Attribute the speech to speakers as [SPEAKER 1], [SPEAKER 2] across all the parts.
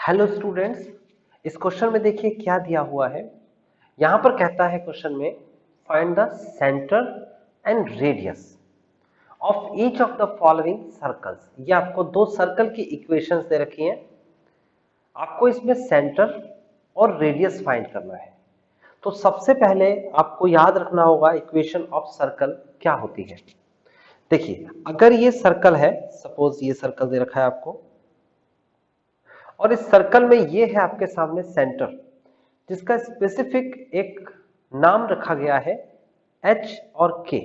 [SPEAKER 1] Hello students, इस question में देखिए क्या दिया हुआ है। यहां पर कहता है क्वेश्चन में find the centre and radius of each of the following circles. ये आपको दो सर्कल की इक्वेशंस दे रखी हैं, आपको इसमें सेंटर और रेडियस फाइंड करना है। तो सबसे पहले आपको याद रखना होगा इक्वेशन ऑफ सर्कल क्या होती है। देखिए अगर ये सर्कल है, सपोज ये सर्कल दे रखा है आपको, और इस सर्कल में ये है आपके सामने सेंटर, जिसका स्पेसिफिक एक नाम रखा गया है H और K,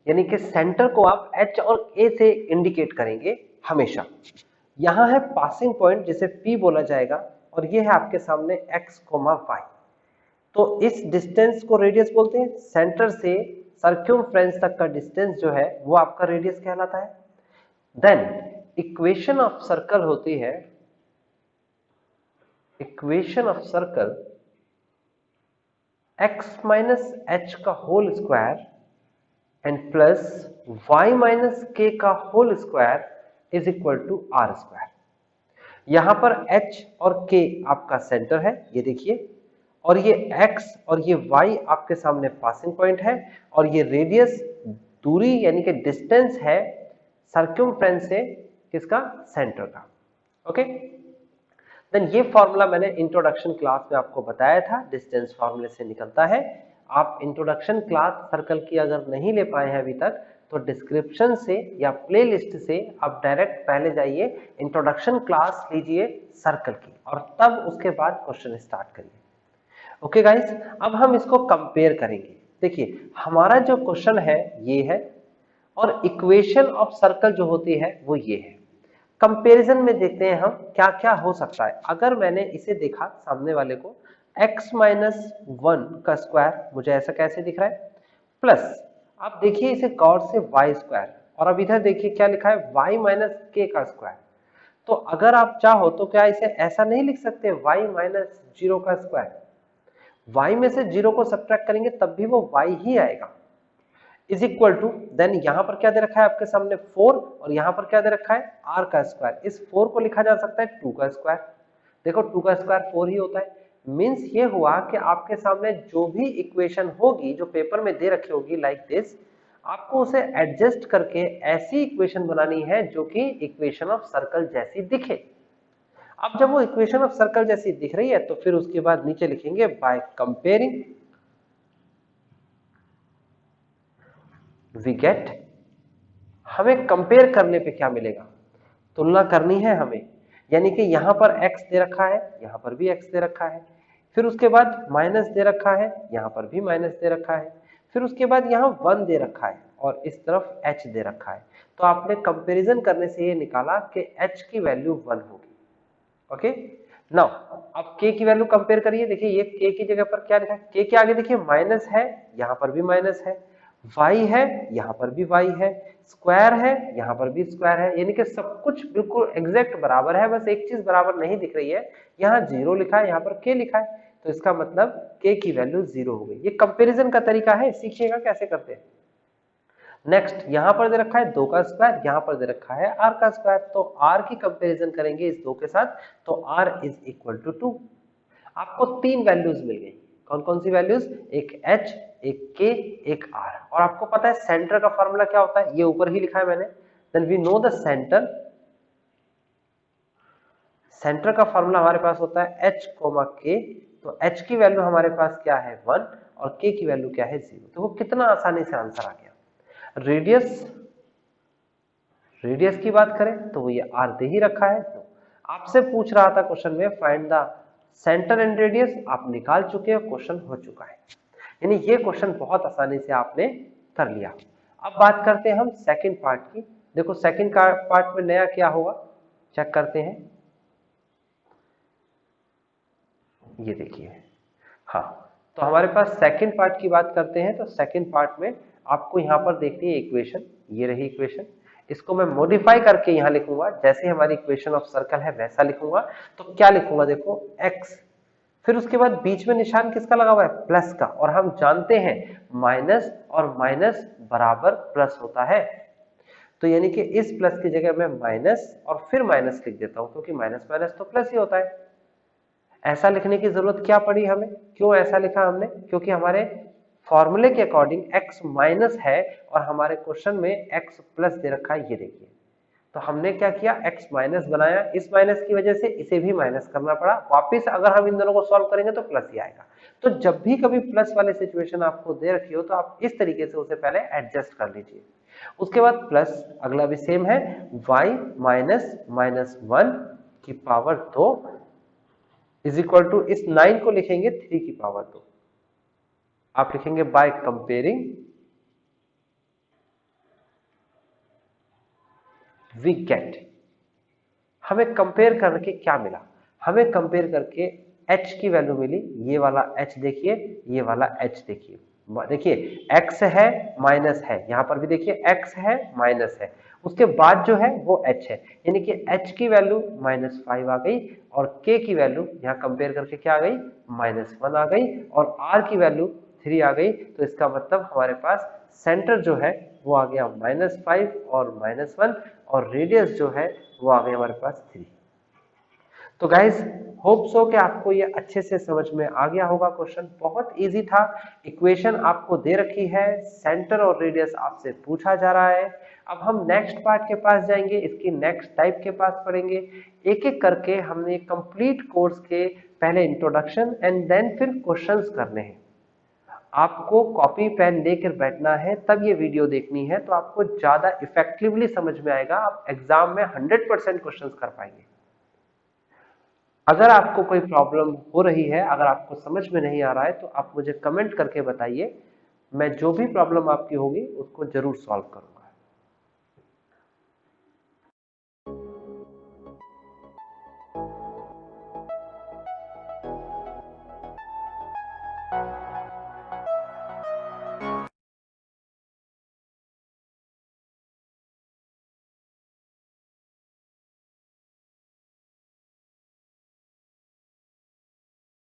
[SPEAKER 1] यानी कि सेंटर को आप H और A से इंडिकेट करेंगे हमेशा। यहां है पासिंग पॉइंट जिसे P बोला जाएगा, और ये है आपके सामने X, Y। तो इस डिस्टेंस को रेडियस बोलते हैं। सेंटर से सर्क्यूमफ्रेंस तक का डिस्टेंस जो है वो आपका रेडियस कहलाता है। देन इक्वेशन ऑफ सर्कल होती है, equation of circle x minus H का whole square and plus y minus K का whole square is equal to R square. यहां पर h और k आपका सेंटर है, ये देखिए, और ये x और ये y आपके सामने पासिंग पॉइंट है, और ये रेडियस दूरी यानी कि डिस्टेंस है सर्क्यूमफ्रेंस से किसका, सेंटर का। ओके, देन ये फॉर्मूला मैंने इंट्रोडक्शन क्लास में आपको बताया था, डिस्टेंस फॉर्मूले से निकलता है। आप इंट्रोडक्शन क्लास सर्कल की अगर नहीं ले पाए हैं अभी तक, तो डिस्क्रिप्शन से या प्लेलिस्ट से आप डायरेक्ट पहले जाइए, इंट्रोडक्शन क्लास लीजिए सर्कल की, और तब उसके बाद क्वेश्चन स्टार्ट करिए। ओके गाइस, अब हम इसको कंपेयर करेंगे। देखिए हमारा जो क्वेश्चन है ये है, और इक्वेशन ऑफ सर्कल जो होती है वो ये है। कंपैरिजन में देखते हैं हम क्या क्या हो सकता है। अगर मैंने इसे देखा सामने वाले को, x माइनस वन का स्क्वायर मुझे ऐसा कैसे दिख रहा है, प्लस आप देखिए इसे गौर से y स्क्वायर, और अब इधर देखिए क्या लिखा है y माइनस के का स्क्वायर। तो अगर आप चाहो तो क्या इसे ऐसा नहीं लिख सकते y माइनस जीरो का स्क्वायर, y में से जीरो को सब्ट्रैक्ट करेंगे तब भी वो y ही आएगा, इज इक्वल टू, देन यहां पर क्या दे रखा है आपके सामने 4, और यहां पर क्या दे रखा है r का स्क्वायर। इस 4 को लिखा जा सकता है 2 का स्क्वायर। देखो 2 का स्क्वायर 4 ही होता है। मींस ये हुआ कि आपके सामने जो भी इक्वेशन होगी जो पेपर में दे रखी होगी लाइक दिस, आपको उसे एडजस्ट करके ऐसी इक्वेशन बनानी है जो कि इक्वेशन ऑफ सर्कल जैसी दिखे। अब जब वो इक्वेशन ऑफ सर्कल जैसी दिख रही है तो फिर उसके बाद नीचे लिखेंगे बाय कंपेयरिंग वी गेट। हमें कंपेयर करने पे क्या मिलेगा, तुलना करनी है हमें, यानी कि यहां पर x दे रखा है, यहां पर भी x दे रखा है, फिर उसके बाद माइनस दे रखा है, यहां पर भी माइनस दे रखा है, फिर उसके बाद यहां 1 दे रखा है, और इस तरफ h दे रखा है। तो आपने कंपैरिजन करने से ये निकाला कि h की वैल्यू 1 होगी। ओके, नाउ अब k की वैल्यू कंपेयर करिए। देखिए ये k की जगह पर क्या लिखा है, k के आगे देखिए माइनस है, यहां पर भी माइनस है, y है, यहां पर भी y है, स्क्वायर है, यहां पर भी स्क्वायर है, यानी कि सब कुछ बिल्कुल एग्जैक्ट बराबर है। बस एक चीज बराबर नहीं दिख रही है, यहां 0 लिखा है, यहां पर k लिखा है, तो इसका मतलब k की वैल्यू 0 हो गई। ये कंपैरिजन का तरीका है, सीखिएगा कैसे करते हैं। नेक्स्ट यहां पर दे रखा है 2 का स्क्वायर, यहां पर दे रखा है r का स्क्वायर, तो r की कंपैरिजन करेंगे इस 2 के साथ, तो r इज इक्वल टू 2। आपको 3 वैल्यूज मिल गई। कौन कौन सी वैल्यूज, एक h, एक k, एक r। और आपको पता है सेंटर का फॉर्मूला क्या होता है, ये ऊपर ही लिखा है मैंने। Then we know the centre, centre का फॉर्मूला हमारे पास होता है h, k। तो h की वैल्यू हमारे पास क्या है 1, और k की वैल्यू क्या है 0। तो वो कितना आसानी से आंसर आ गया। रेडियस, रेडियस की बात करें तो वो ये r दे ही रखा है। तो आपसे पूछ रहा था क्वेश्चन में find the centre and radius, आप निकाल चुके हो, क्वेश्चन हो चुका है। यानी ये क्वेश्चन बहुत आसानी से आपने कर लिया। अब बात करते हैं हम सेकंड पार्ट की। देखो सेकंड पार्ट में नया क्या होगा चेक करते हैं। ये देखिए, हाँ, तो हमारे पास सेकंड पार्ट की बात करते हैं। तो सेकंड पार्ट में आपको यहां पर देखनी है इक्वेशन, ये रही इक्वेशन। इसको मैं मॉडिफाई करके यहां लिखूंगा, जैसे हमारी इक्वेशन ऑफ सर्कल है वैसा लिखूंगा। तो क्या लिखूंगा, देखो x, फिर उसके बाद बीच में निशान किसका लगा हुआ है, प्लस का, और हम जानते हैं माइनस और माइनस बराबर प्लस होता है। तो यानी कि इस प्लस की जगह मैं माइनस और फिर माइनस लिख देता हूं, क्योंकि माइनस माइनस तो प्लस ही होता है। ऐसा लिखने की जरूरत क्या पड़ी हमें, क्यों ऐसा लिखा हमने, क्योंकि हमारे फॉर्मूले के अकॉर्डिंग x माइनस है और हमारे क्वेश्चन में x प्लस दे रखा है, ये देखिए। तो हमने क्या किया, x माइनस बनाया, इस माइनस की वजह से इसे भी माइनस करना पड़ा, वापस अगर हम इन दोनों को सॉल्व करेंगे तो प्लस ही आएगा। तो जब भी कभी प्लस वाले सिचुएशन आपको दे रखी हो तो आप इस तरीके से उसे पहले एडजस्ट कर लीजिए। उसके बाद प्लस, अगला भी सेम है, y माइनस माइनस 1 की पावर 2 इज इक्वल टू, इस 9 को लिखेंगे 3 की पावर 2। आप लिखेंगे बाय कंपेयरिंग वी गेट। हमें कंपेयर करके क्या मिला, हमें कंपेयर करके h की वैल्यू मिली, ये वाला h देखिए, ये वाला h देखिए, देखिए x है माइनस है, यहां पर भी देखिए x है माइनस है, उसके बाद जो है वो h है, यानी कि h की वैल्यू -5 आ गई और k की वैल्यू यहां कंपेयर करके क्या आ गई, -1 आ गई और r की वैल्यू 3 आ गई। तो इसका मतलब हमारे पास सेंटर जो है वो आ गया -5 और -1 और रेडियस जो है वो आ गई हमारे पास 3। तो गाइज होप सो कि आपको ये अच्छे से समझ में आ गया होगा। क्वेश्चन बहुत इजी था, इक्वेशन आपको दे रखी है, सेंटर और रेडियस आपसे पूछा जा रहा है। अब हम नेक्स्ट पार्ट के पास जाएंगे, इसकी नेक्स्ट टाइप के पास पढ़ेंगे, एक एक करके हमने कंप्लीट कोर्स के पहले इंट्रोडक्शन एंड देन फिर क्वेश्चंस करने हैं। आपको कॉपी पेन लेकर बैठना है, तब ये वीडियो देखनी है, तो आपको ज्यादा इफेक्टिवली समझ में आएगा, आप एग्जाम में 100% क्वेश्चंस कर पाएंगे। अगर आपको कोई प्रॉब्लम हो रही है, अगर आपको समझ में नहीं आ रहा है तो आप मुझे कमेंट करके बताइए, मैं जो भी प्रॉब्लम आपकी होगी उसको जरूर सॉल्व करूंगा।